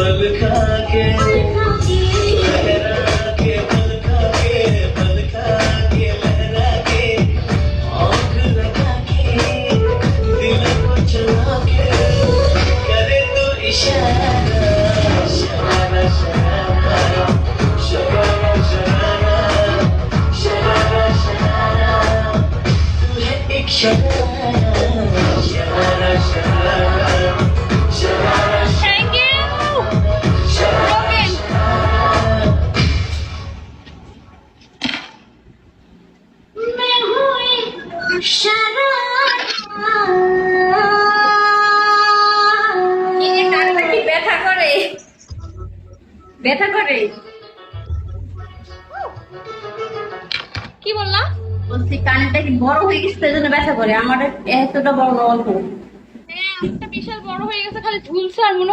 बल खा के लहरा के बल खा के बल खा के लहरा के आँख लगा के दिल को चला के करे तो इशारा शरारा शरारा शरारा शरारा शरारा शरारा तू है एक शरारा शरारा शरारा शरारा Thank you. मैं हूँ एक शरारा। এই কানটা কি ব্যথা করে? ব্যথা করে? কি বললা? বলছি কানটা কি বড় হয়ে গেছে তাই জন্য ব্যথা করে, আমার এতটা বড় না, অল্প। হ্যাঁ, একটা বিশাল বড় হয়ে গেছে, খালি ঝুলছে আর মনে